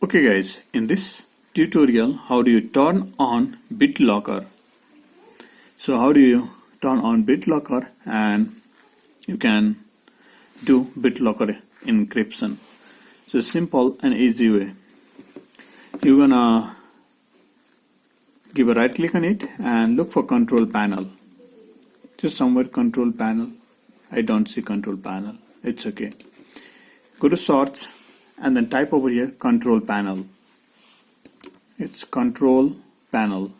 Okay guys, in this tutorial, how do you turn on BitLocker? So how do you turn on BitLocker and you can do BitLocker encryption? So simple and easy way. You're gonna give a right click on it and look for control panel. Just somewhere control panel. I don't see control panel. It's okay. Go to search and then type over here control panel. It's control panel.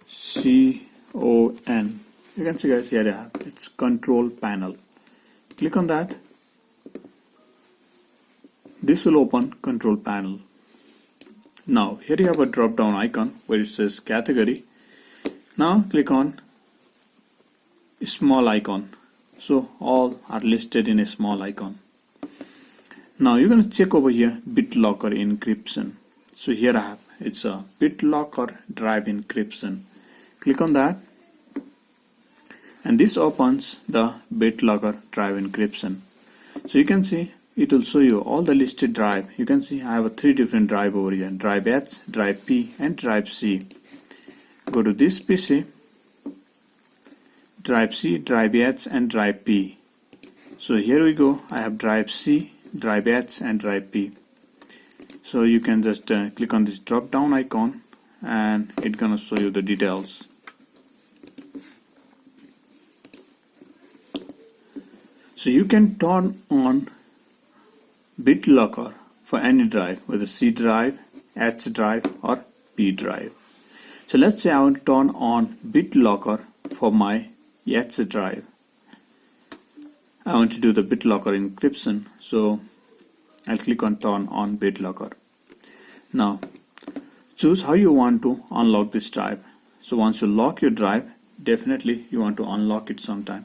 C-O-N. You can see guys, here I have. It's control panel. Click on that. This will open control panel. Now here you have a drop down icon where it says category. Now click on small icon. So all are listed in a small icon. Now you're going to check over here BitLocker encryption. So here I have, it's a BitLocker drive encryption. Click on that and this opens the BitLocker drive encryption. So you can see it will show you all the listed drive. You can see I have three different drive over here: drive H, drive P and drive C. Go to this PC, drive C, drive H and drive P. So here we go, I have drive C, drive H and drive P. So you can just click on this drop down icon and it's gonna show you the details. So you can turn on BitLocker for any drive, whether C drive, H drive or P drive. So let's say I want to turn on BitLocker for my H drive. I want to do the BitLocker encryption, so I'll click on turn on BitLocker. Now choose how you want to unlock this drive. So once you lock your drive, definitely you want to unlock it sometime.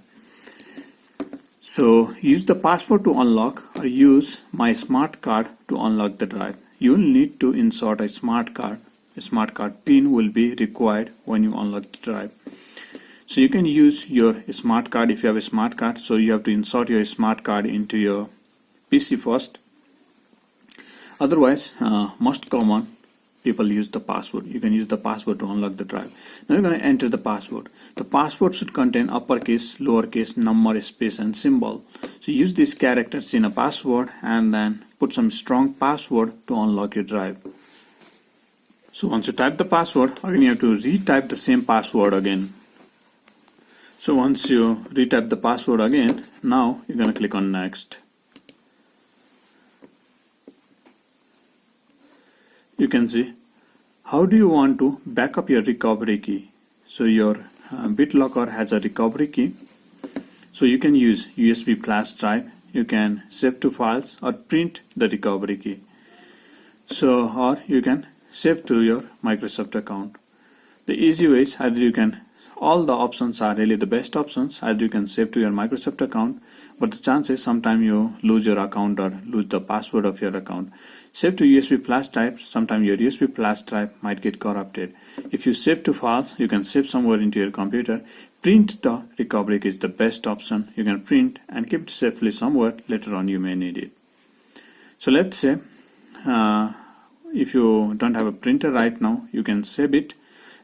So use the password to unlock or use my smart card to unlock the drive. You will need to insert a smart card. A smart card pin will be required when you unlock the drive. So you can use your smart card if you have a smart card. So you have to insert your smart card into your PC first. Otherwise, most common people use the password. You can use the password to unlock the drive. Now you're going to enter the password. The password should contain uppercase, lowercase, number, space and symbol. So use these characters in a password and then put some strong password to unlock your drive. So once you type the password, again you have to retype the same password again. So once you retype the password again, now you're going to click on next. You can see how do you want to back up your recovery key. So your BitLocker has a recovery key. So you can use USB flash drive. You can save to files or print the recovery key. So or you can save to your Microsoft account. The easy way is either you can, all the options are really the best options. Either you can save to your Microsoft account, but the chances sometimes you lose your account or lose the password of your account. Save to USB flash drive, sometimes your USB flash drive might get corrupted. If you save to files, you can save somewhere into your computer. Print the recovery key is the best option. You can print and keep it safely somewhere. Later on you may need it. So let's say if you don't have a printer right now, you can save it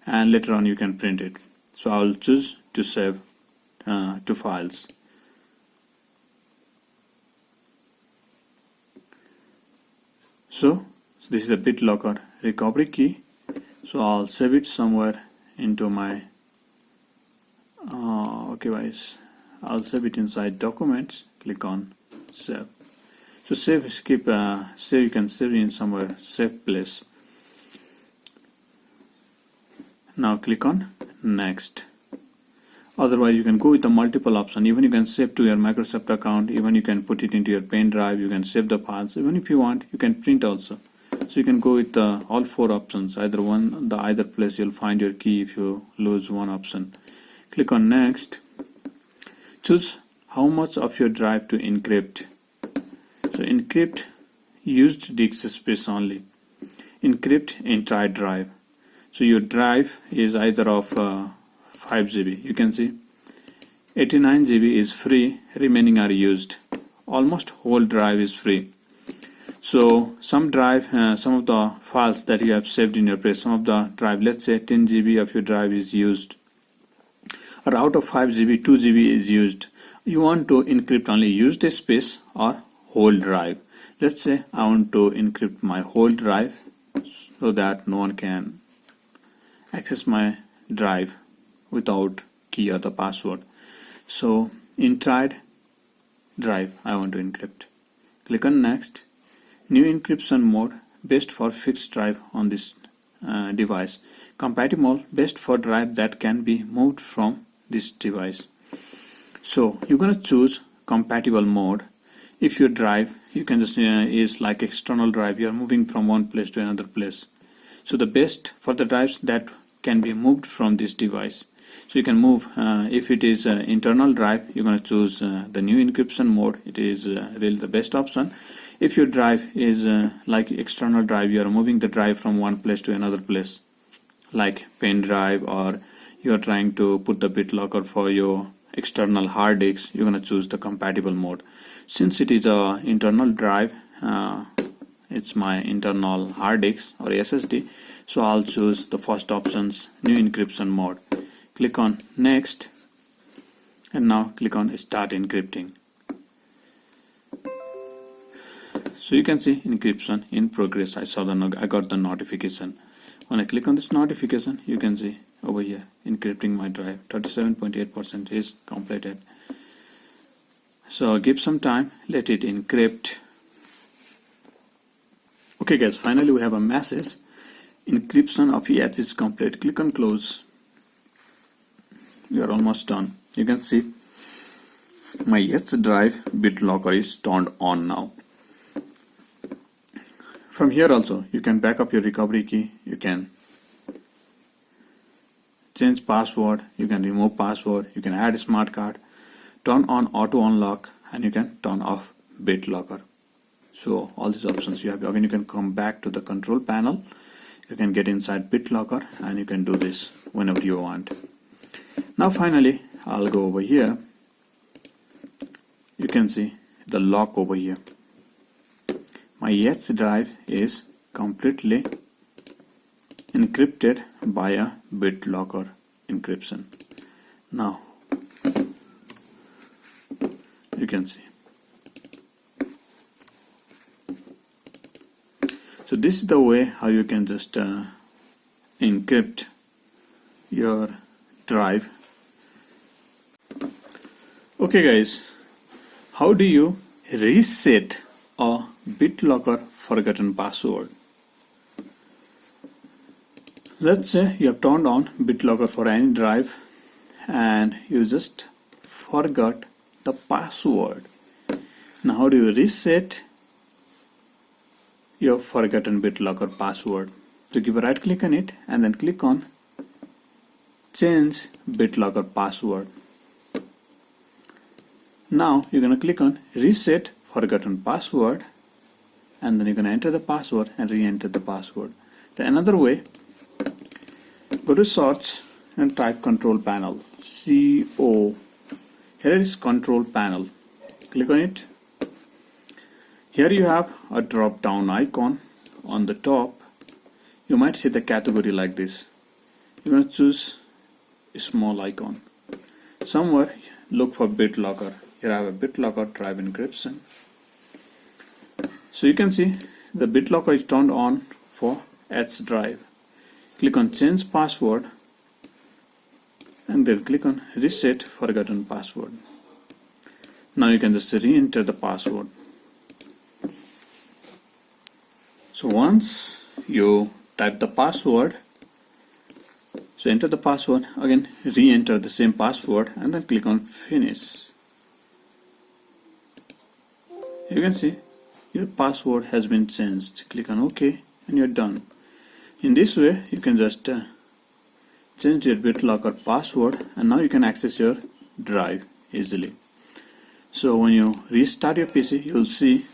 and later on you can print it. So I'll choose to save to files. So this is a BitLocker recovery key. So I'll save it somewhere into my okay guys, I'll save it inside documents. Click on save. So save, skip save, you can save it in somewhere safe place. Now click on next. Otherwise you can go with the multiple option. Even you can save to your Microsoft account, even you can put it into your pen drive, you can save the files. Even if you want, you can print also. So you can go with all four options. Either place you'll find your key if you lose one option. Click on next. Choose how much of your drive to encrypt. So encrypt used disk space only. Encrypt entire drive. So your drive is either of 5 GB. You can see 89 GB is free, remaining are used. Almost whole drive is free. So some drive, some of the files that you have saved in your place, some of the drive, let's say 10 GB of your drive is used, or out of 5 GB, 2 GB is used. You want to encrypt only used space or whole drive. Let's say I want to encrypt my whole drive so that no one can access my drive without key or the password. So in tried drive I want to encrypt. Click on next. New encryption mode, best for fixed drive on this device. Compatible, best for drive that can be moved from this device. So you're gonna choose compatible mode. If your drive, you can just is like external drive, you are moving from one place to another place. So the best for the drives that can be moved from this device. So you can move, if it is internal drive, you're going to choose the new encryption mode. It is really the best option. If your drive is like external drive, you are moving the drive from one place to another place, like pen drive, or you are trying to put the BitLocker for your external hard disk, you're going to choose the compatible mode. Since it is a internal drive, it's my internal hard disk or SSD, so I'll choose the first options, new encryption mode. Click on next, and now click on start encrypting. So you can see encryption in progress. I got the notification. When I click on this notification, you can see over here encrypting my drive. 37.8% is completed. So give some time, let it encrypt. Okay guys, finally we have a message. Encryption of EH is complete. Click on close. We are almost done. You can see my EH drive BitLocker is turned on now. From here also you can back up your recovery key, you can change password, you can remove password, you can add smart card, turn on auto unlock, and you can turn off BitLocker. So all these options you have. Again, you can come back to the control panel, you can get inside BitLocker, and you can do this whenever you want. Now finally I'll go over here. You can see the lock over here. My EH drive is completely encrypted by a BitLocker encryption. Now you can see. So this is the way how you can just encrypt your drive. Okay guys, how do you reset a BitLocker forgotten password? Let's say you have turned on BitLocker for any drive and you just forgot the password. Now how do you reset your forgotten BitLocker password? So give a right click on it and then click on change BitLocker password. Now you're going to click on reset forgotten password, and then you're going to enter the password and re-enter the password. The another way, go to search and type control panel, CO. Here is control panel. Click on it. Here you have a drop down icon on the top. You might see the category like this. You're going to choose a small icon. Somewhere look for BitLocker. Here I have a BitLocker drive encryption. So you can see the BitLocker is turned on for H drive. Click on change password and then click on reset forgotten password. Now you can just re-enter the password. So once you type the password, so enter the password, again re-enter the same password and then click on finish. You can see your password has been changed. Click on OK and you're done. In this way you can just change your BitLocker password, and now you can access your drive easily. So when you restart your PC, you will see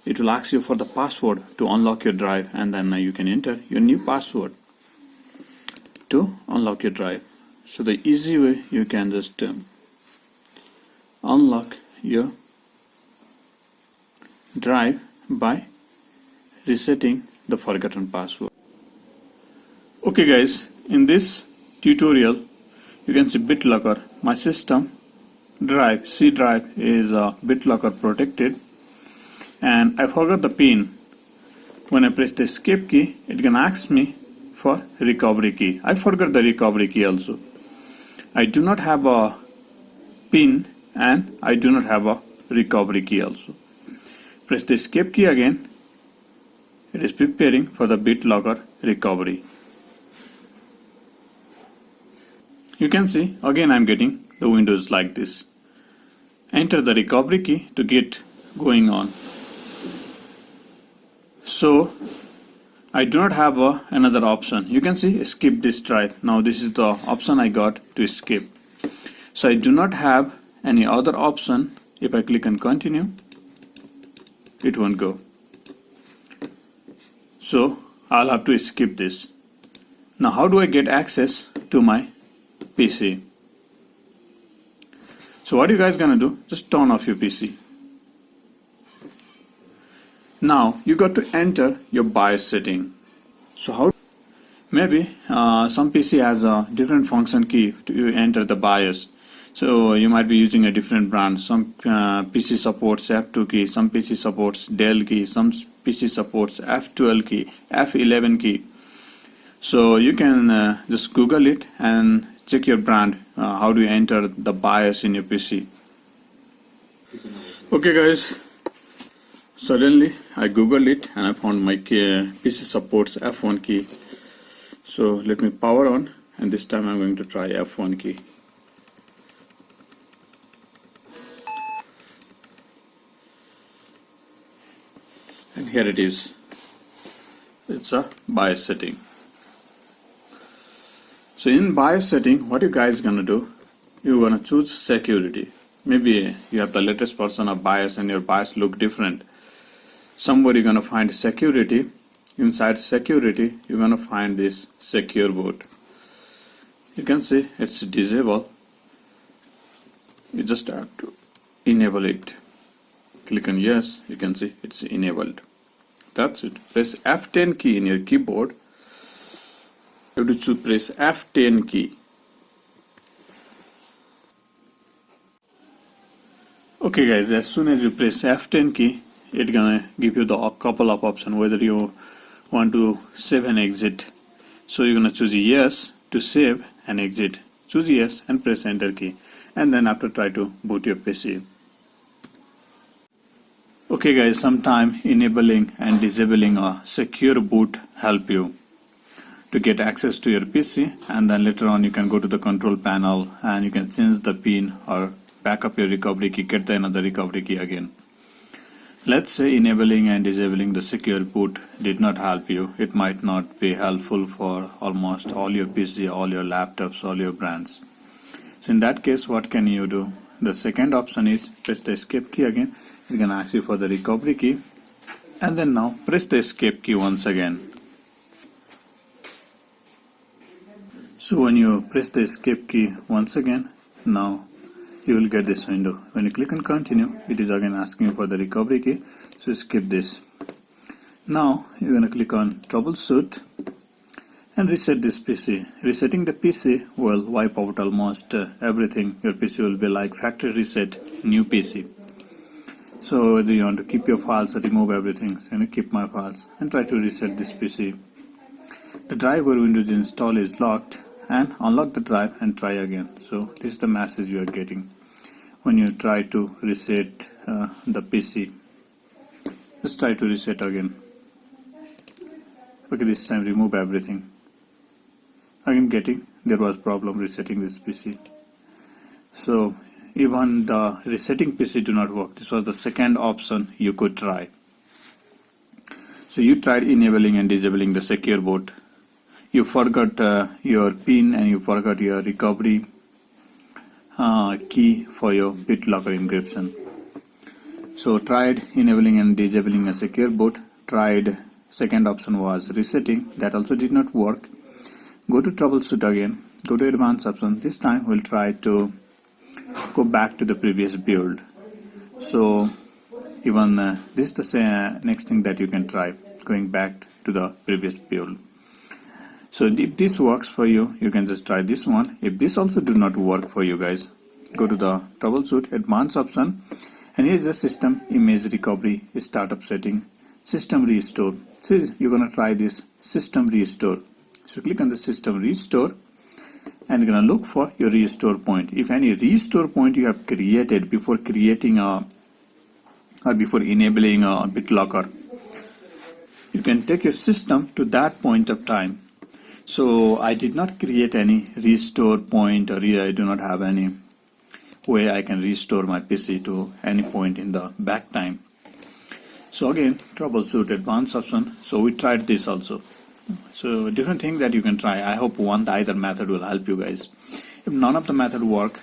it will ask you for the password to unlock your drive, and then you can enter your new password to unlock your drive. So the easy way you can just unlock your drive by resetting the forgotten password. Okay guys, in this tutorial you can see BitLocker. My system drive, C drive is BitLocker protected, and I forgot the pin. When I press the escape key, it can ask me for recovery key. I forgot the recovery key also. I do not have a pin and I do not have a recovery key also. Press the escape key again. It is preparing for the BitLocker recovery. You can see again I am getting the windows like this. Enter the recovery key to get going on. So I do not have another option. You can see skip this drive. Now this is the option I got to skip. So I do not have any other option. If I click on continue, it won't go. So I'll have to skip this. Now how do I get access to my PC? So what you guys gonna do? Just turn off your PC. Now you got to enter your BIOS setting. So how? Maybe some PC has a different function key to enter the BIOS. So you might be using a different brand. Some PC supports F2 key, some PC supports Dell key, some PC supports F12 key, F11 key. So you can just Google it and check your brand. How do you enter the BIOS in your PC? Okay guys, suddenly I googled it and I found my PC supports F1 key. So let me power on, and this time I'm going to try F1 key. And here it is. It's a BIOS setting. So in BIOS setting, what you guys gonna do? You're gonna choose security. Maybe you have the latest version of BIOS and your BIOS look different. Somewhere you're gonna find security. Inside security, you're gonna find this secure boot. You can see it's disabled. You just have to enable it. Click on yes. You can see it's enabled. That's it. Press F10 key in your keyboard. You have to press F10 key. Okay guys, as soon as you press F10 key, it's gonna give you the couple of options whether you want to save and exit. So you're gonna choose yes to save and exit. Choose yes and press enter key, and then after try to boot your PC. Okay guys, sometime enabling and disabling a secure boot help you to get access to your PC, and then later on you can go to the control panel and you can change the pin or back up your recovery key, get another recovery key again. Let's say enabling and disabling the secure boot did not help you. It might not be helpful for almost all your PC, all your laptops, all your brands. So in that case, what can you do? The second option is press the escape key again. It's gonna ask you for the recovery key, and then now press the escape key once again. So when you press the escape key once again, now you will get this window. When you click on continue, it is again asking you for the recovery key, so skip this. Now you're going to click on troubleshoot and reset this PC. Resetting the PC will wipe out almost everything. Your PC will be like factory reset, new PC. So whether you want to keep your files or remove everything, so keep my files and try to reset this PC. The drive where Windows install is locked, and unlock the drive and try again. So this is the message you are getting when you try to reset the PC. Just try to reset again. Okay, this time remove everything. Again getting there was problem resetting this PC. So even the resetting PC do not work. This was the second option you could try. So you tried enabling and disabling the secure boot. You forgot your PIN and you forgot your recovery key for your BitLocker encryption. So tried enabling and disabling a secure boot. Tried second option was resetting. That also did not work. Go to troubleshoot again. Go to advanced option. This time we'll try to go back to the previous build. So even this is the next thing that you can try. going back to the previous build. So if this works for you, you can just try this one. If this also do not work for you guys, go to the troubleshoot advanced option, and here's the system image recovery startup setting, system restore. So you're gonna try this system restore. So click on the system restore, and you're gonna look for your restore point. If any restore point you have created before creating or before enabling a BitLocker, you can take your system to that point of time. So I did not create any restore point, or I do not have any way I can restore my PC to any point in the back time. So again, troubleshoot advanced option. So we tried this also. So different thing that you can try. I hope either method will help you guys. If none of the method work,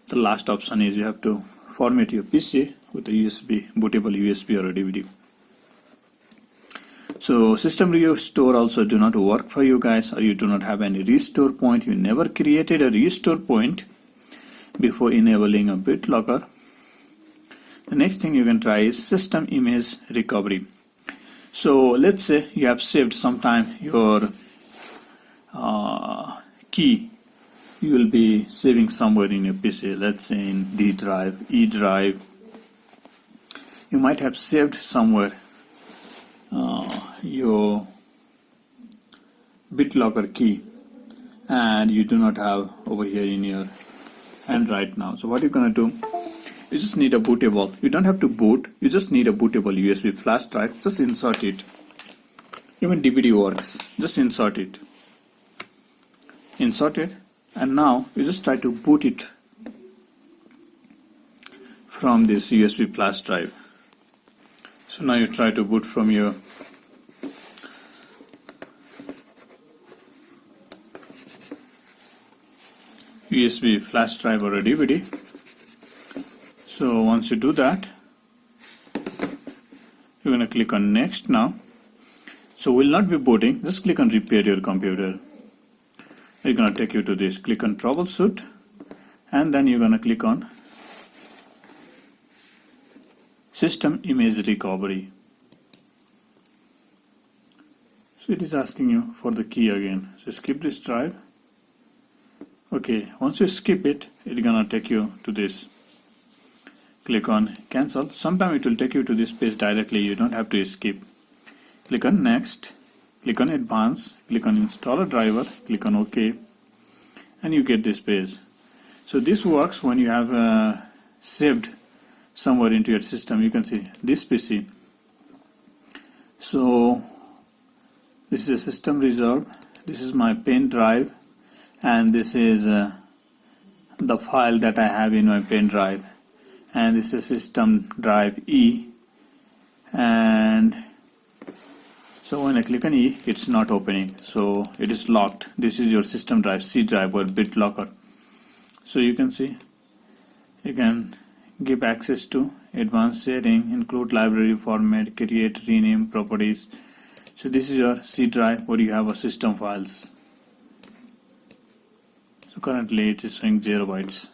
the last option is you have to format your PC with a USB, bootable USB or a DVD. So system restore also do not work for you guys, or you do not have any restore point. You never created a restore point before enabling a BitLocker. The next thing you can try is system image recovery. So let's say you have saved sometime your key. You will be saving somewhere in your PC. Let's say in D drive, E drive. You might have saved somewhere your BitLocker key, and you do not have over here in your hand right now. So what you're gonna do, you just need a bootable. You don't have to boot, you just need a bootable USB flash drive. Just insert it. Even DVD works. Just insert it, and now you just try to boot it from this USB flash drive. So now you try to boot from your USB flash drive or a DVD. So once you do that, you're going to click on next now. So will not be booting. Just click on repair your computer. It's going to take you to this. Click on troubleshoot, and then you're going to click on system image recovery. So it is asking you for the key again. So skip this drive. Okay, once you skip it, it's gonna take you to this. Click on cancel. Sometime it will take you to this page directly. You don't have to skip. Click on next. Click on advanced. Click on installer driver. Click on OK, and you get this page. So this works when you have saved somewhere into your system. You can see this PC. So this is a system reserve. This is my pen drive, and this is the file that I have in my pen drive, and this is system drive E, and so when I click on E, it's not opening, so it is locked. This is your system drive, C drive or BitLocker. So you can see, you can give access to advanced setting, include library format, create, rename, properties. So this is your C drive where you have a system files. So currently it is showing 0 bytes.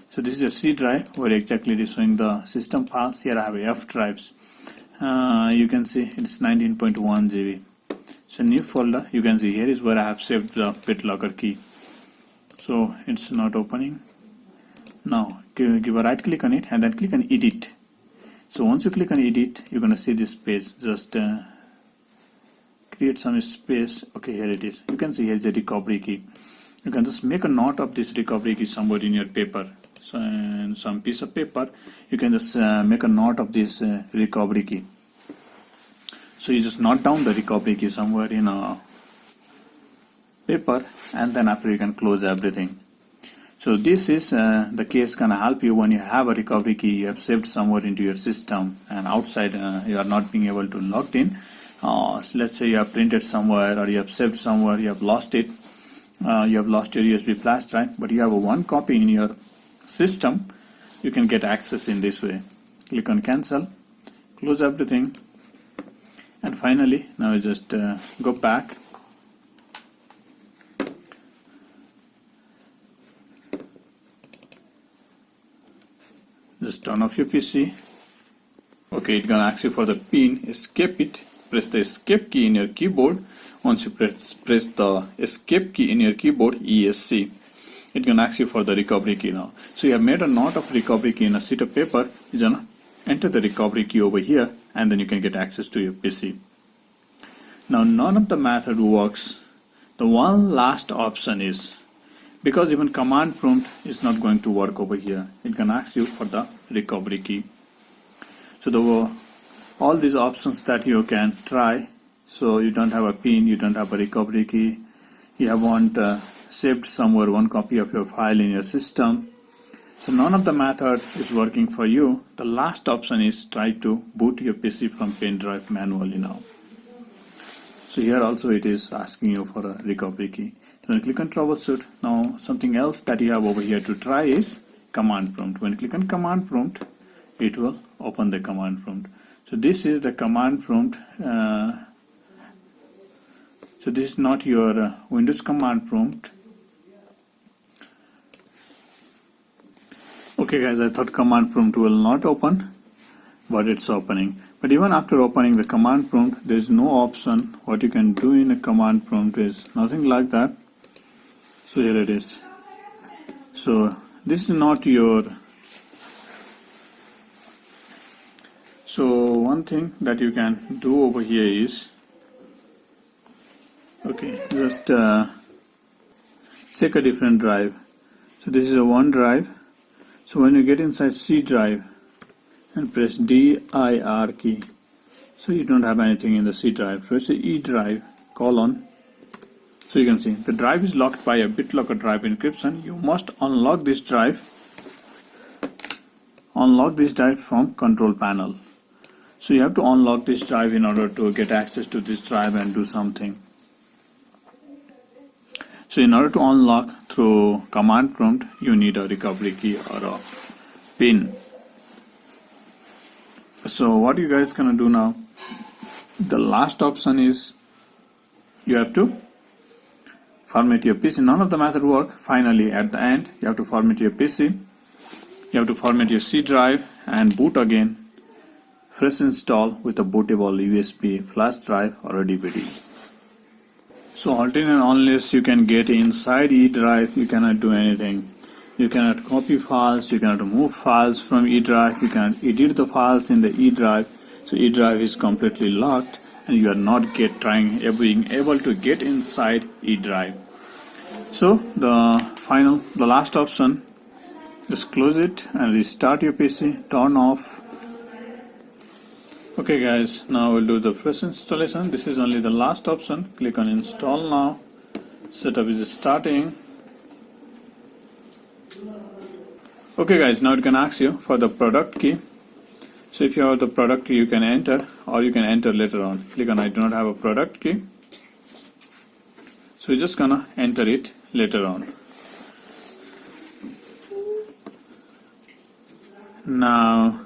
So this is your C drive where exactly it is showing the system files. Here I have F drives. You can see it's 19.1 GB. So new folder, you can see here is where I have saved the BitLocker key. So it's not opening. Now give a right click on it and then click on edit. So once you click on edit, you're gonna see this page. Just create some space. Okay, here it is. You can see here's the recovery key. You can just make a note of this recovery key somewhere in your paper. So in some piece of paper, you can just make a note of this recovery key. So you just note down the recovery key somewhere in a paper, and then after you can close everything. So this is the case gonna help you when you have a recovery key you have saved somewhere into your system, and outside you are not being able to log in. So let's say you have printed somewhere, or you have saved somewhere, you have lost it. You have lost your USB flash drive, but you have one copy in your system. You can get access in this way. Click on cancel, close everything, and finally now you just go back. Just turn off your PC. Okay, it's gonna ask you for the pin. Escape it, press the escape key in your keyboard. Once you press the escape key in your keyboard, ESC, it can ask you for the recovery key now. So you have made a note of recovery key in a sheet of paper. You're gonna enter the recovery key over here, and then you can get access to your PC. Now none of the method works. The one last option is, because even command prompt is not going to work over here, it can ask you for the recovery key. So all these options that you can try. So you don't have a pin, you don't have a recovery key, you haven't saved somewhere one copy of your file in your system. So none of the method is working for you. The last option is try to boot your PC from pen drive manually now. So here also it is asking you for a recovery key. So when you click on troubleshoot, now something else that you have over here to try is command prompt. When you click on command prompt, it will open the command prompt. So this is the command prompt. So this is not your Windows command prompt. Okay guys, I thought command prompt will not open, but it's opening. But even after opening the command prompt, there is no option. What you can do in a command prompt is nothing like that. So here it is. So this is not your. So one thing that you can do over here is, okay, just check a different drive. So this is a one drive. So when you get inside C drive and press dir key, so you don't have anything in the C drive. Press E drive : so you can see the drive is locked by a BitLocker drive encryption. You must unlock this drive from control panel. So you have to unlock this drive in order to get access to this drive and do something. So in order to unlock through command prompt, you need a recovery key or a pin. So what you guys gonna do now? The last option is you have to format your PC. None of the method work. Finally, at the end, you have to format your PC. You have to format your C drive and boot again. Fresh install with a bootable USB flash drive or a DVD. So until and unless you can get inside E drive, you cannot do anything. You cannot copy files, you cannot move files from E drive, you cannot edit the files in the E drive. So E drive is completely locked and you are not being able to get inside E drive. So the last option, just close it and restart your PC, turn off. Okay guys, now we'll do the fresh installation. This is only the last option. Click on install now. Setup is starting. Okay guys, now it can ask you for the product key. So if you have the product key, you can enter, or you can enter later on. Click on I do not have a product key. So you're just gonna enter it later on. Now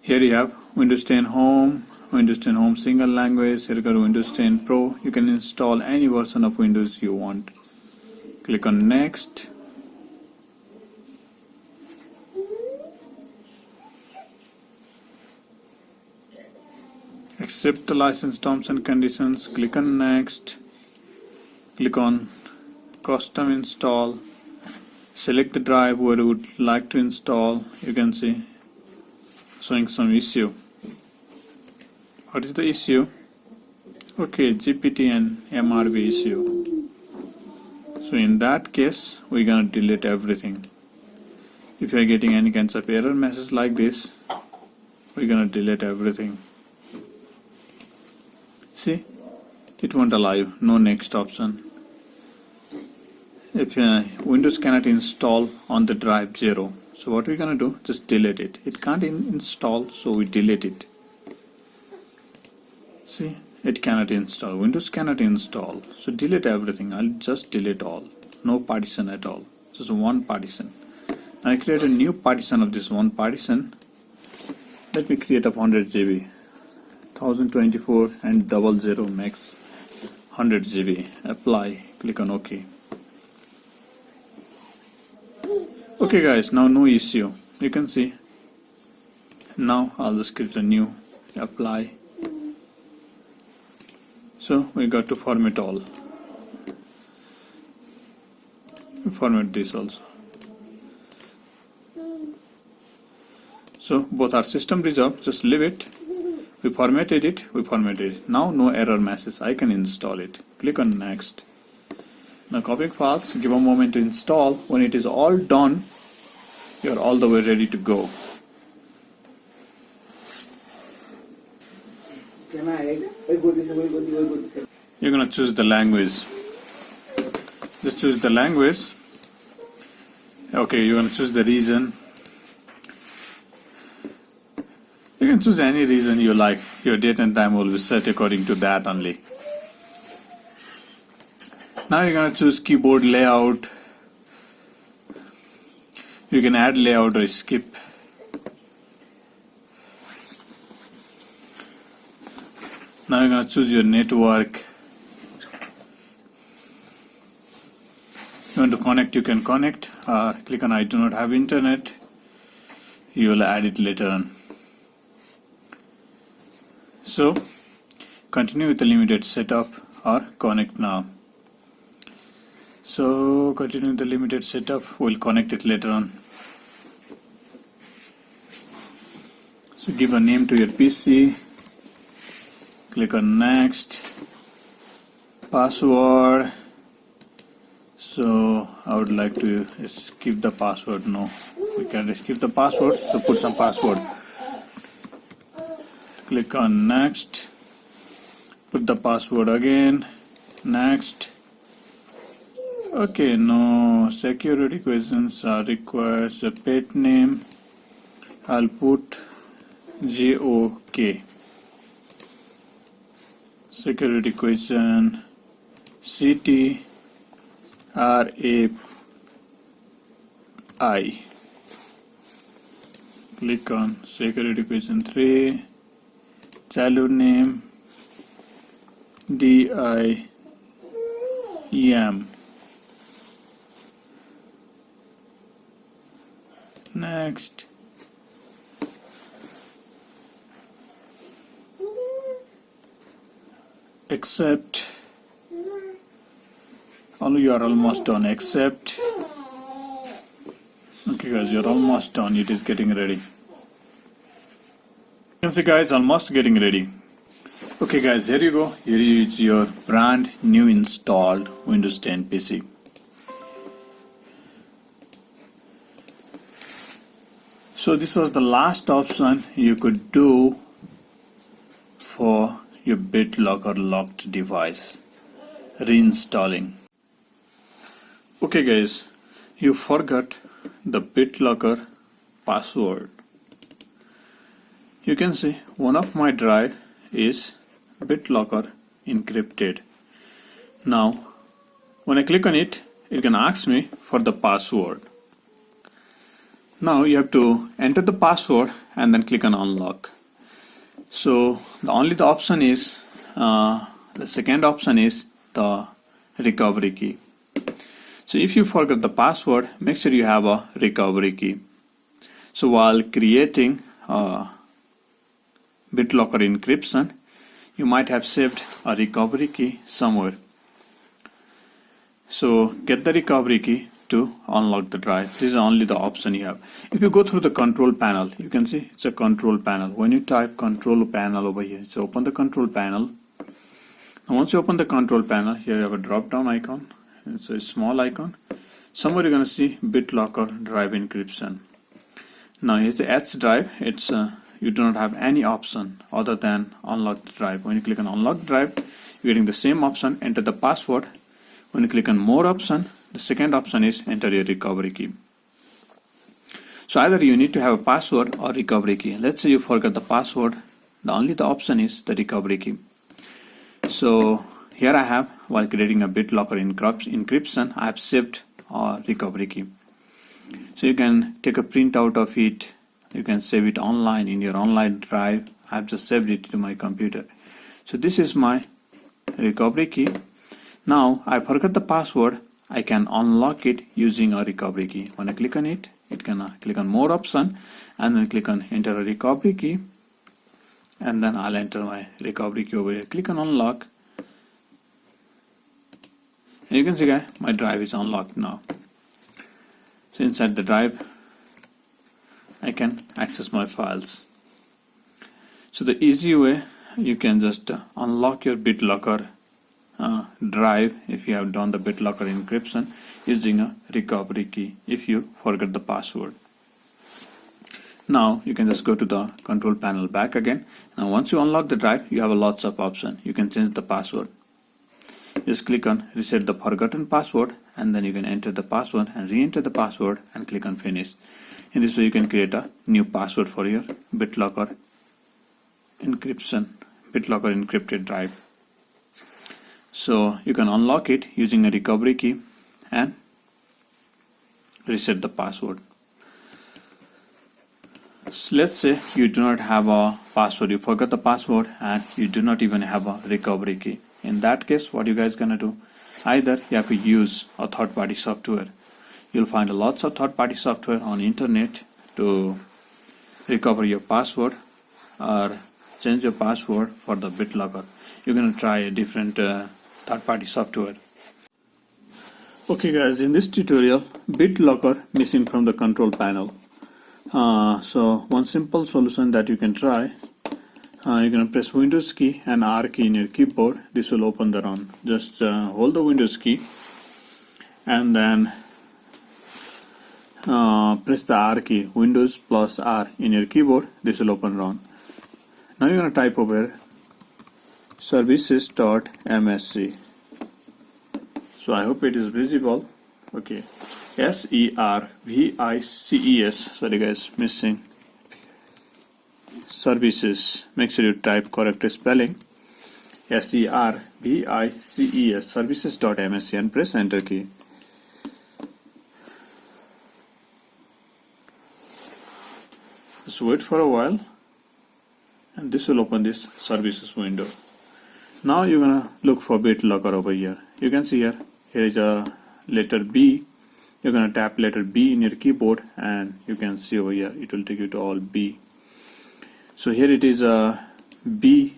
here you have Windows 10 Home, Windows 10 Home single language. Here you go to Windows 10 Pro. You can install any version of Windows you want. Click on Next. Accept the license terms and conditions. Click on Next. Click on Custom Install. Select the drive where you would like to install. You can see showing some issue. What is the issue? Okay, GPT and MRB issue. So in that case, we're gonna delete everything. If you are getting any kinds of error message like this, we're gonna delete everything. See, it won't allow, no next option. If Windows cannot install on the drive 0, so what we're gonna do, just delete it. It can't install, so we delete it. See, it cannot install. Windows cannot install, so delete everything. I'll just delete all. No partition at all. Just one partition. Now I create a new partition of this one partition. Let me create a 100 GB, 1024 and 00 max 100 GB. Apply. Click on OK. Okay guys, now no issue. You can see Now I'll just create a new, apply. So we got to format all. Format this also. So both are system resolved, just leave it. We formatted it. Now no error message, I can install it. Click on next. Now copying files, give a moment to install. When it is all done, you're all the way ready to go. You're gonna choose the language. Just choose the language. Okay, you're gonna choose the region. You can choose any region you like. Your date and time will be set according to that only. Now you're gonna choose keyboard layout. You can add layout or skip. Now you're gonna choose your network. You want to connect, you can connect. Click on I do not have internet. You will add it later on. So continue with the limited setup or connect now. So continue with the limited setup, we'll connect it later on. So give a name to your PC, click on next, password. So I would like to skip the password. No, we can skip the password, so put some password. Click on next, put the password again, next. Okay, no security questions are required. So pet name, I'll put JOK. Security question, city, RAI. Click on security question 3. Childhood name, DIEM. Next. Accept. Only you are almost done. Accept. Okay guys, you're almost done. It is getting ready. You can see guys, almost getting ready. Okay guys, here you go. Here is your brand new installed Windows 10 PC. So this was the last option you could do for your BitLocker locked device, reinstalling. Okay guys, you forgot the BitLocker password. You can see one of my drive is BitLocker encrypted. Now when I click on it, it can ask me for the password. Now you have to enter the password and then click on unlock. So the option is the second option is the recovery key. So if you forget the password, make sure you have a recovery key. So while creating BitLocker encryption, you might have saved a recovery key somewhere. So get the recovery key to unlock the drive. This is only the option you have. If you go through the control panel, you can see it's a control panel. When you type control panel over here, so open the control panel. And once you open the control panel, here you have a drop down icon. It's a small icon. Somewhere you're going to see BitLocker drive encryption. Now here's the H drive. It's you do not have any option other than unlock the drive. When you click on unlock drive, you're getting the same option, enter the password. When you click on more option, the second option is enter your recovery key. So either you need to have a password or recovery key. Let's say you forgot the password. The option is the recovery key. So here I have, while creating a BitLocker encryption, I have saved a recovery key. So you can take a print out of it. You can save it online in your online drive. I have just saved it to my computer. So this is my recovery key. Now I forgot the password. I can unlock it using a recovery key. When I click on it, it can click on more option and then click on enter a recovery key, and then I'll enter my recovery key over here. Click on unlock, and you can see guys, my drive is unlocked now. So inside the drive I can access my files. So the easy way, you can just unlock your BitLocker drive if you have done the BitLocker encryption using a recovery key if you forget the password. Now you can just go to the control panel back again. Now once you unlock the drive, you have lots of options. You can change the password. Just click on reset the forgotten password, and then you can enter the password and re-enter the password and click on finish. In this way you can create a new password for your BitLocker encrypted drive. So you can unlock it using a recovery key and reset the password. So let's say you do not have a password, you forgot the password and you do not even have a recovery key. In that case, what you guys gonna do? Either you have to use a third-party software. You'll find lots of third-party software on internet to recover your password or change your password for the BitLocker. You're gonna try a different third-party software. Okay guys, in this tutorial, BitLocker missing from the control panel. So one simple solution that you can try, you're gonna press Windows key and R key in your keyboard. This will open the ROM. Just hold the Windows key and then press the R key, Windows plus R in your keyboard. This will open ROM. Now you're gonna type over services.msc. So I hope it is visible. Okay, services. Sorry guys, missing services. Make sure you type correct spelling. services, services.msc, and press enter key. Just wait for a while, and this will open this services window. Now you're gonna look for BitLocker over here. You can see here is a letter B. You're gonna tap letter B in your keyboard, and you can see over here it will take you to all B. So here it is a B.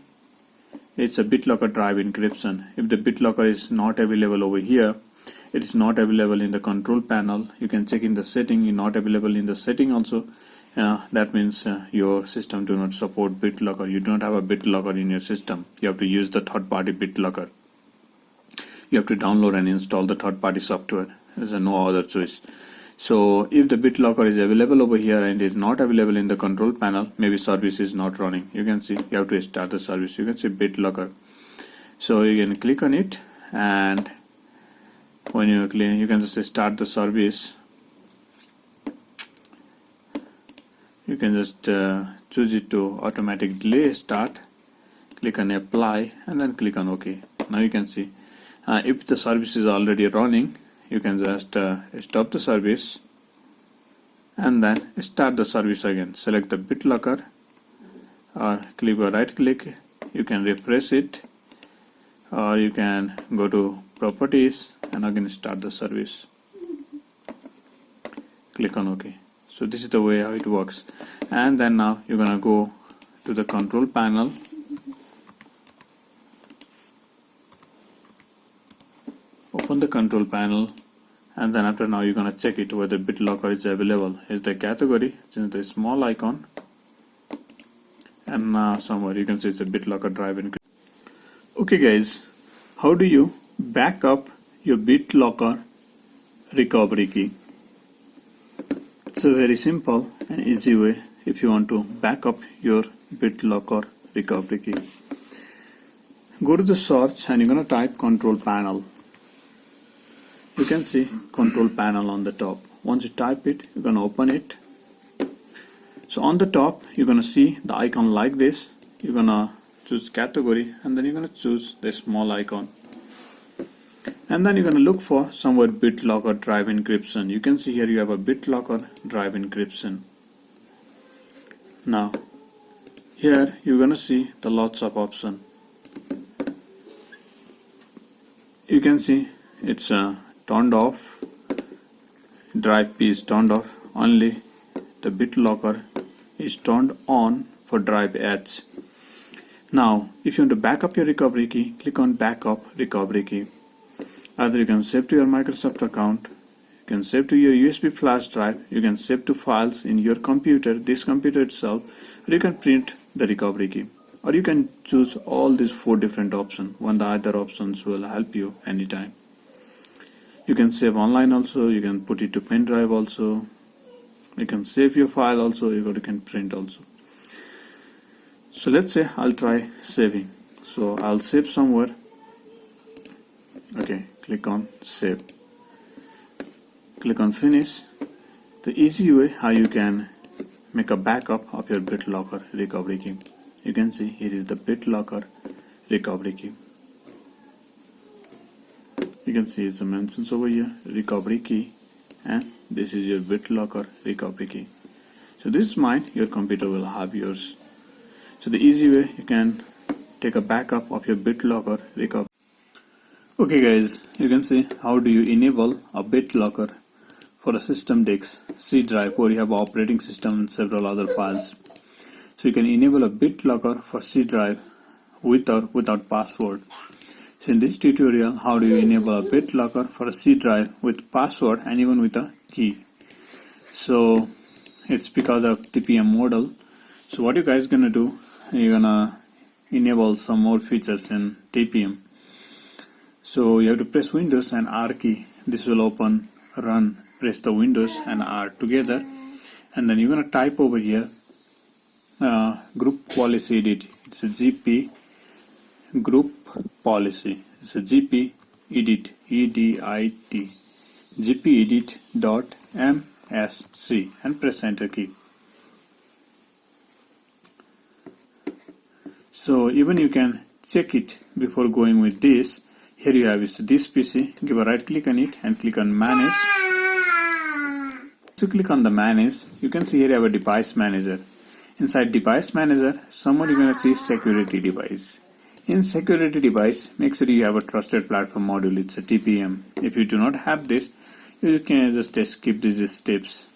It's a BitLocker drive encryption. If the BitLocker is not available over here, it is not available in the control panel. You can check in the setting. It's not available in the setting also. That means your system do not support BitLocker. You do not have a BitLocker in your system. You have to use the third-party BitLocker. You have to download and install the third-party software. There's no other choice. So if the BitLocker is available over here and is not available in the control panel, maybe service is not running. You can see you have to start the service. You can see BitLocker. So you can click on it, and when you click, you can just start the service. You can just choose it to automatic delay start. Click on apply and then click on OK. Now you can see if the service is already running, you can just stop the service and then start the service again. Select the BitLocker or click or right click. You can refresh it, or you can go to properties and again start the service. Click on OK. So this is the way how it works. And then now you're gonna go to the control panel. Open the control panel, and then after now you're gonna check it whether BitLocker is available. Here's the category, change the small icon, and now somewhere you can see it's a BitLocker drive encryption. Okay guys, how do you back up your BitLocker recovery key? It's a very simple and easy way if you want to back up your BitLocker recovery key. Go to the search and you're gonna type control panel. You can see control panel on the top. Once you type it, you're gonna open it. So on the top, you're gonna see the icon like this. You're gonna choose category, and then you're gonna choose the small icon. And then you're gonna look for somewhere BitLocker drive encryption. You can see here you have a BitLocker drive encryption. Now, here you're gonna see the lots of options. You can see it's turned off. Drive P is turned off. only the BitLocker is turned on for drive H. Now, if you want to back up your recovery key, click on Backup Recovery Key. Either you can save to your Microsoft account, you can save to your USB flash drive, you can save to files in your computer, this computer itself, or you can print the recovery key. Or you can choose all these 4 different options. One of the other options will help you anytime. You can save online also, you can put it to pen drive also, you can save your file also, you can print also. So let's say I'll try saving. So I'll save somewhere. Okay, click on save. Click on finish. The easy way how you can make a backup of your BitLocker recovery key. You can see here is the BitLocker recovery key. You can see it's mentions over here, recovery key, and this is your BitLocker recovery key. So this is mine, your computer will have yours. So the easy way you can take a backup of your BitLocker recovery. Okay guys, you can see how do you enable a BitLocker for a system disk C drive where you have operating system and several other files. So you can enable a BitLocker for C drive with or without password. So in this tutorial, how do you enable a BitLocker for a C drive with password and even with a key? So it's because of TPM model. So what you guys gonna do, you're gonna enable some more features in TPM. So you have to press Windows and R key. This will open, run, press the Windows and R together, and then you're gonna type over here group policy edit. It's a GP group policy. It's a GP edit, EDIT, GP edit dot MSC, and press enter key. So even you can check it before going with this. Here you have is this PC. Give a right click on it and click on manage. So click on the manage. You can see here you have a device manager. Inside device manager, somewhere you're going to see security device. In security device, make sure you have a trusted platform module. It's a TPM. If you do not have this, you can just skip these steps.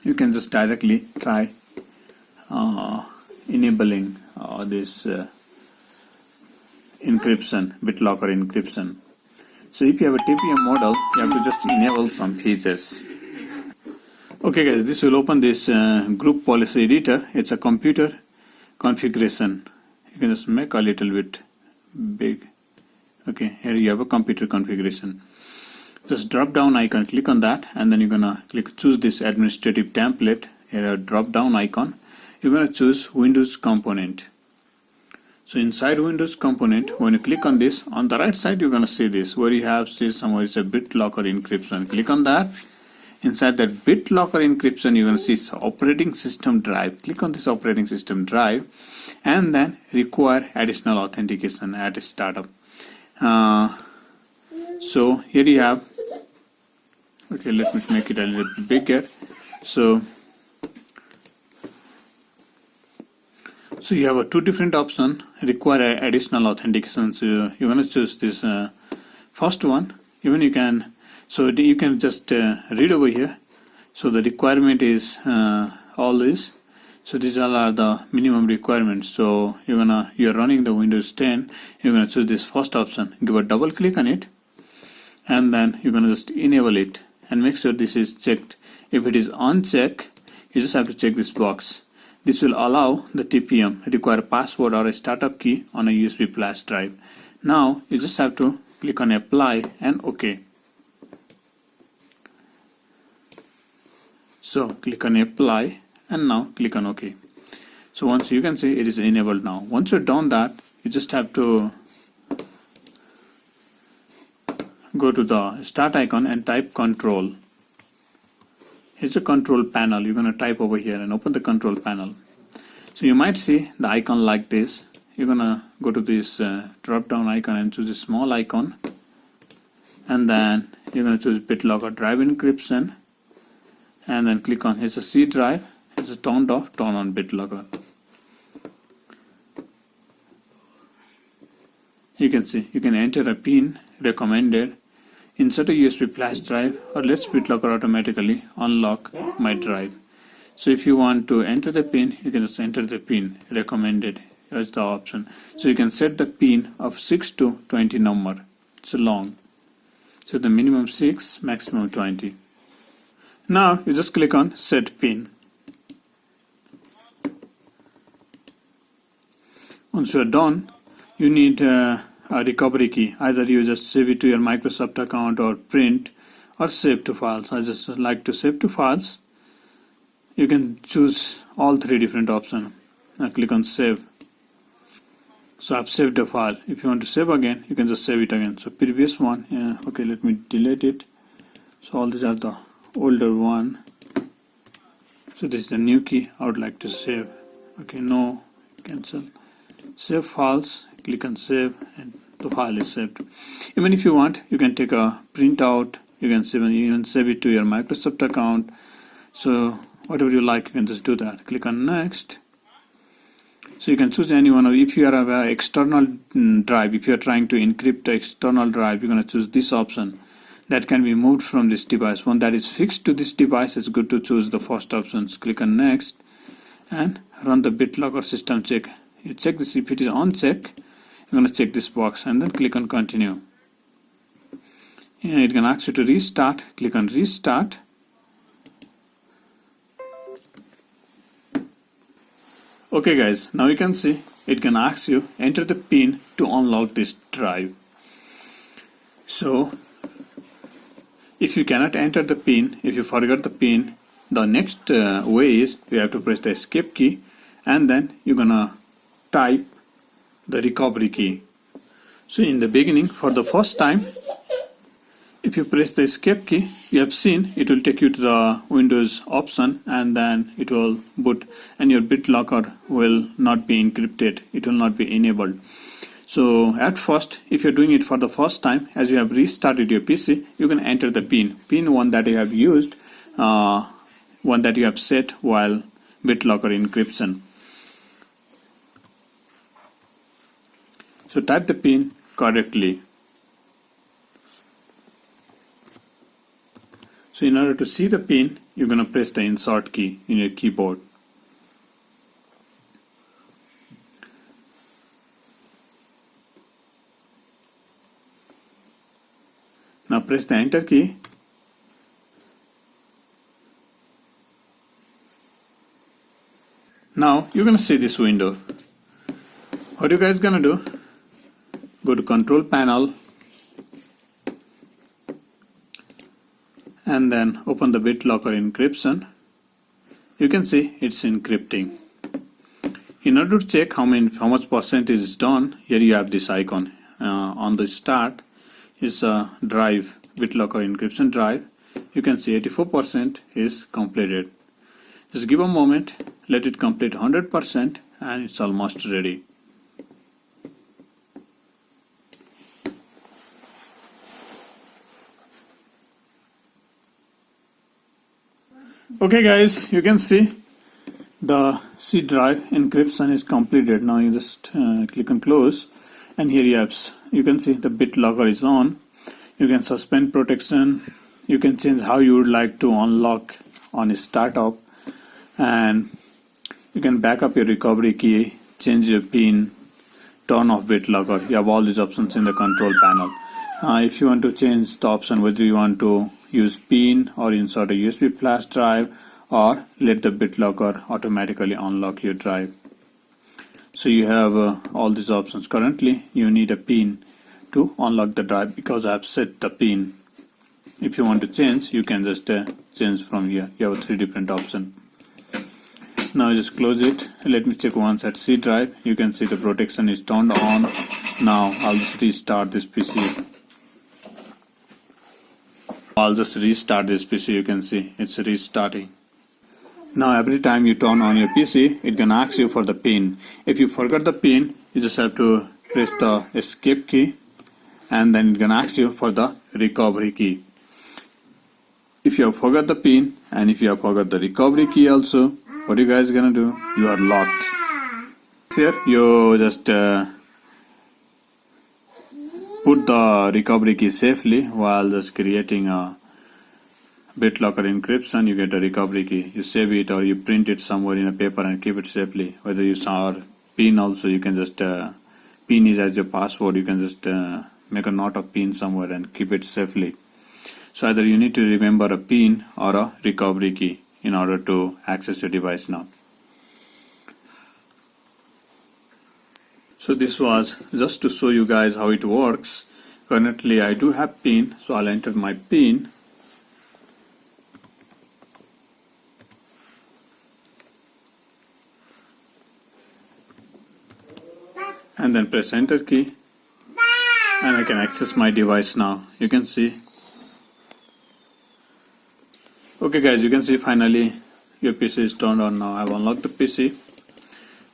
You can just directly try enabling this encryption, BitLocker encryption. So if you have a TPM model, you have to just enable some features. Okay guys, this will open this group policy editor. It's a computer configuration. You can just make a little bit big. Okay, here you have a computer configuration. Just drop down icon, click on that, and then you're gonna choose this administrative template. Here a drop down icon. You're gonna choose Windows component. So inside Windows component, when you click on this, on the right side you're gonna see this where you have somewhere it's a BitLocker encryption. Click on that. Inside that BitLocker encryption, you're going to see operating system drive. Click on this operating system drive and then require additional authentication at startup. So here you have, okay, let me make it a little bit bigger. So you have a 2 different options, require additional authentication. So you're going to choose this first one. Even you can, so you can just read over here. So the requirement is all this. So these all are the minimum requirements. So you're running the Windows 10. You're gonna choose this first option. Give a double click on it, and then you're gonna just enable it and make sure this is checked. If it is unchecked, you just have to check this box. This will allow the TPM require password or a startup key on a USB flash drive. Now you just have to click on apply and OK. So click on apply and now click on OK. So once you can see it is enabled now. Once you're done that, you just have to go to the start icon and type control. Here's a control panel. You're going to type over here and open the control panel. So you might see the icon like this. You're going to go to this drop down icon and choose a small icon, and then you're going to choose BitLocker drive encryption, and then click on here's a C drive. It's a turned off, turn on BitLocker. You can see you can enter a pin recommended. insert a USB flash drive, or let's BitLocker automatically unlock my drive. So if you want to enter the pin, you can just enter the pin recommended as the option. So you can set the pin of 6 to 20 number. It's long. So the minimum 6, maximum 20. Now you just click on set pin. Once you are done, you need a recovery key. Either you just save it to your Microsoft account or print or save to files. I just like to save to files. You can choose all three different options. Now click on save. So I've saved the file. If you want to save again, you can just save it again. So previous one, okay, let me delete it. So all these are the older one. So this is the new key I would like to save. Okay, no, cancel. Save files, click on save, and the file is saved. Even if you want, you can take a printout. You can even save it to your Microsoft account. So whatever you like, you can just do that. Click on next. So you can choose any one. If you are an external drive, if you are trying to encrypt the external drive, you're going to choose this option. That can be moved from this device. One that is fixed to this device, it's good to choose the first options. Click on next and run the BitLocker system check. You check this. If it is on check, you're going to check this box and then click on continue. It can ask you to restart. Click on restart. Okay guys, now you can see it can ask you enter the pin to unlock this drive. So if you cannot enter the pin, if you forgot the pin, the next way is you have to press the escape key and then you're gonna type the recovery key. So in the beginning, for the first time, if you press the escape key, you have seen it will take you to the Windows option and then it will boot and your BitLocker will not be encrypted. It will not be enabled. So at first, if you're doing it for the first time, as you have restarted your PC, you can enter the pin one that you have used, one that you have set while BitLocker encryption. So type the pin correctly. So in order to see the pin, you're going to press the insert key in your keyboard. Now press the enter key. Now you're going to see this window. What you guys going to do? Go to control panel and then open the BitLocker encryption. You can see it's encrypting. In order to check how much percentage is done, here you have this icon on the start is a drive, BitLocker encryption drive. You can see 84% is completed. Just give a moment, let it complete 100% and it's almost ready. Okay guys, you can see the C drive encryption is completed. Now you just click on close and here you can see the BitLocker is on. You can suspend protection. You can change how you would like to unlock on a startup, and you can back up your recovery key, change your pin, turn off BitLocker. You have all these options in the control panel. If you want to change the option whether you want to use pin or insert a USB flash drive or let the BitLocker automatically unlock your drive. So you have all these options. Currently you need a pin to unlock the drive because I have set the pin. If you want to change, you can just change from here. You have 3 different options. Now just close it. Let me check once at C drive. You can see the protection is turned on. Now I'll just restart this PC. I'll just restart this PC. You can see it's restarting. Now every time you turn on your PC, it can ask you for the pin. If you forgot the pin, you just have to press the escape key and then it can ask you for the recovery key. If you have forgot the pin and if you have forgot the recovery key also, what you guys gonna do? You are locked. Here you just put the recovery key safely while just creating a BitLocker encryption. You get a recovery key. You save it or you print it somewhere in a paper and keep it safely. Whether you saw PIN also, you can just PIN is as your password. You can just make a note of PIN somewhere and keep it safely. So either you need to remember a PIN or a recovery key in order to access your device now. So this was just to show you guys how it works. Currently I do have PIN, so I'll enter my PIN. And then press enter key and I can access my device now. You can see. Okay guys, you can see finally your PC is turned on now. I've unlocked the PC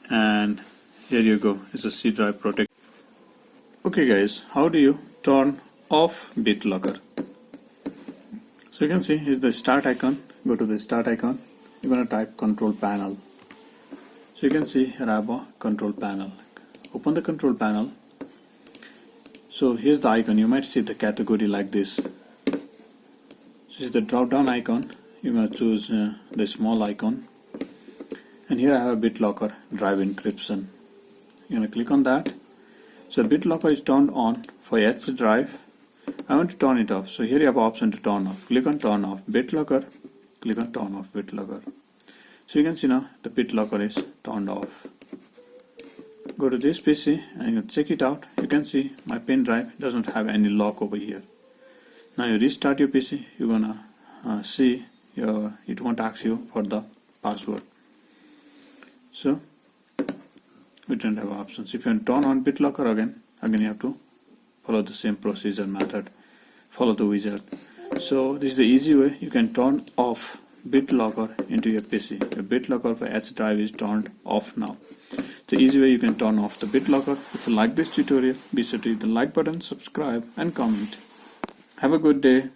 and here you go. It's a C drive protect. Okay guys, how do you turn off BitLocker? So you can see here's the start icon. Go to the start icon. You're going to type control panel. So you can see here I have a control panel. Open the control panel. So here's the icon. You might see the category like this. So here's the drop down icon. You're going to choose the small icon. And here I have a BitLocker drive encryption. You're going to click on that. So BitLocker is turned on for H drive. I want to turn it off. So here you have an option to turn off. Click on turn off BitLocker. Click on turn off BitLocker. So you can see now the BitLocker is turned off. Go to this PC and you check it out. You can see my pen drive doesn't have any lock over here. Now you restart your PC. You're gonna see it won't ask you for the password. So we don't have options. If you want to turn on BitLocker again you have to follow the same procedure method. Follow the wizard. So this is the easy way you can turn off BitLocker into your PC. Your BitLocker for H drive is turned off now. The easy way you can turn off the BitLocker. If you like this tutorial, be sure to hit the like button, subscribe and comment. Have a good day.